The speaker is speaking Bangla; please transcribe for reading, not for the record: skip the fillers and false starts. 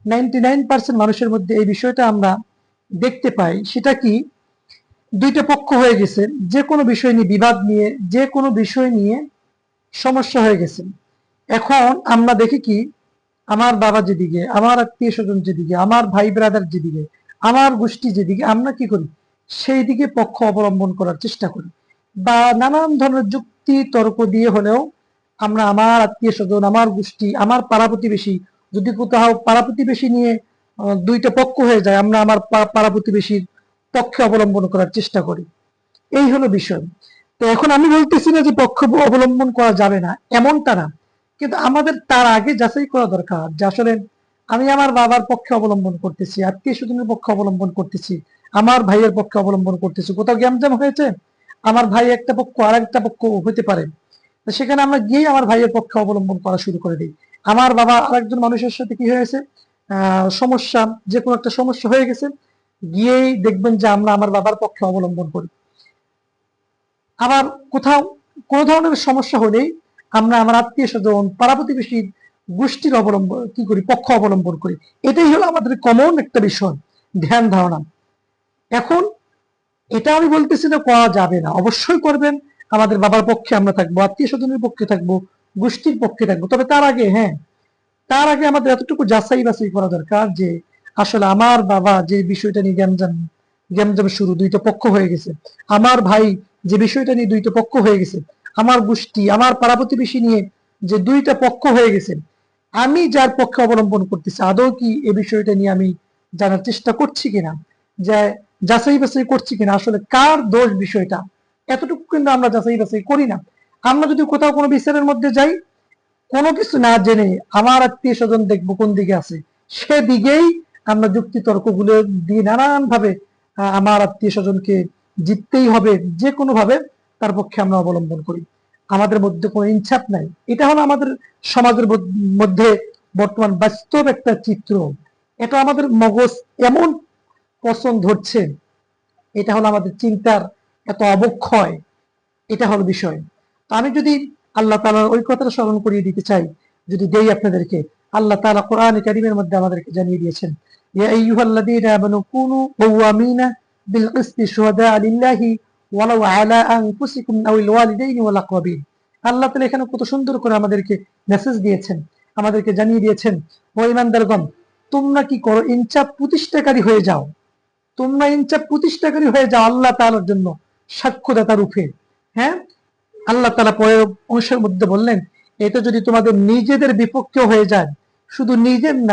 99% মানুষের মধ্যে এই বিষয়টা আমরা দেখতে পাই। সেটা কি, দুইটা পক্ষ হয়ে গেছে, যে কোনো বিষয় নিয়ে বিবাদ নিয়ে, যে কোনো বিষয় নিয়ে সমস্যা হয়ে গেছে। এখন আমরা দেখি কি, আমার বাবা যেদিকে, আমার আত্মীয় স্বজন যেদিকে, আমার ভাই ব্রাদার যেদিকে, আমার গোষ্ঠী যেদিকে, আমরা কি করি, সেই দিকে পক্ষ অবলম্বন করার চেষ্টা করি, বা নানান ধরনের যুক্তি তর্ক দিয়ে হলেও আমরা আমার আত্মীয় স্বজন, আমার গোষ্ঠী, আমার পাড়া প্রতিবেশী, যদি কোথাও পাড়া প্রতিবেশী নিয়ে দুইটা পক্ষ হয়ে যায়, আমরা আমার পাড়া প্রতিবেশীর পক্ষে অবলম্বন করার চেষ্টা করি। এই হলো বিষয়। তো এখন আমি বলতেছি না যে পক্ষ অবলম্বন করা যাবে না, এমনটা না, কিন্তু আমাদের তার আগে যাচাই করা দরকার যে আসলে আমি আমার বাবার পক্ষে অবলম্বন করতেছি, আত্মীয় স্বজনের পক্ষে অবলম্বন করতেছি, আমার ভাইয়ের পক্ষে অবলম্বন করতেছি, কোথাও গ্যামজাম হয়েছে, আমার ভাই একটা পক্ষ আর একটা পক্ষ হতে পারে, তো সেখানে আমরা গিয়ে আমার ভাইয়ের পক্ষে অবলম্বন করা শুরু করে দিই। আমার বাবা আরেকজন মানুষের সাথে কি হয়েছে, সমস্যা, যে কোনো একটা সমস্যা হয়ে গেছে, গিয়েই দেখবেন যে আমরা আমার বাবার পক্ষে অবলম্বন করি। আবার কোথাও কোনো ধরনের সমস্যা হলেই আমরা আমার আত্মীয় স্বজন, পাড়া প্রতিবেশীর গোষ্ঠীর অবলম্বন কি করি, পক্ষ অবলম্বন করি। এটাই হলো আমাদের কমন একটা বিষয়, ধ্যান ধারণা। এখন এটা আমি বলতেছি না করা যাবে না, অবশ্যই করবেন। আমাদের বাবার পক্ষে আমরা থাকবো, আত্মীয় স্বজনের পক্ষে থাকবো, গোষ্ঠীর পক্ষে থাকবো, তবে তার আগে, হ্যাঁ, তার আগে আমাদের এতটুকু যাচাই বাছাই করা দরকার যে আসলে আমার বাবা যে বিষয়টা নিয়ে গ্যামজাম শুরু, দুইটা পক্ষ হয়ে গেছে, আমার ভাই যে বিষয়টা নিয়ে দুইটা পক্ষ হয়ে গেছে, আমার গোষ্ঠী, আমার পাড়া প্রতিবেশী নিয়ে যে দুইটা পক্ষ হয়ে গেছে, আমি যার পক্ষে অবলম্বন করতেছি আদৌ কি এই বিষয়টা নিয়ে আমি জানার চেষ্টা করছি কিনা, যে যাচাই বাছাই করছি কিনা, আসলে কার দোষ বিষয়টা, এতটুকু কিন্তু আমরা যাচাই বাছাই করি না। আমরা যদি কোথাও কোনো বিচারের মধ্যে যাই, কোনো কিছু না জেনে আমার আত্মীয় স্বজন দেখবো কোন দিকে আছে, সেদিকেই আমরা যুক্তি তর্ক গুলো দিয়ে নানান ভাবে আমার আত্মীয় স্বজনকে জিততেই হবে, যে কোনো ভাবে তার পক্ষে আমরা অবলম্বন করি। আমাদের মধ্যে কোনো ইনসাফ নাই। এটা হলো আমাদের সমাজের মধ্যে বর্তমান বাস্তব একটা চিত্র। এটা আমাদের মগজ এমন পছন্দ ধরছে, এটা হলো আমাদের চিন্তার এত অবক্ষয়, এটা হলো বিষয়। তো আমি যদি আল্লাহ তাআলার ওই কথাটা স্মরণ করিয়ে দিতে চাই, যদি দেই আপনাদেরকে, আল্লাহ তাআলা কোরআনে কারীমের মধ্যে আমাদেরকে জানিয়ে দিয়েছেন, ইয়া আইয়ুহাল্লাযীনা আমানু কুনু কাওয়ামিনা বিল কিসতি শুহাদা লিল্লাহি ওয়ালাউ আলা আনফুসিকুম আওil ওয়ালিদাইনি ওয়াল আকরাবিন। আল্লাহ তাআলা এখানে কত সুন্দর করে আমাদেরকে মেসেজ দিয়েছেন, আমাদেরকে জানিয়ে দিয়েছেন, ও ঈমানদারগণ, তোমরা কি করো, ইনসাফ প্রতিষ্ঠাকারী হয়ে যাও, তোমরা ইনসাফ প্রতিষ্ঠাকারী হয়ে যাও আল্লাহ তাআলার জন্য সাক্ষ্যদাতা রূপে। হ্যাঁ, আল্লাহ তাআলা পরের অংশের মধ্যে বললেন, এটা যদি তোমাদের নিজেদের বিপক্ষে হয়ে যায়, শুধু নিজের না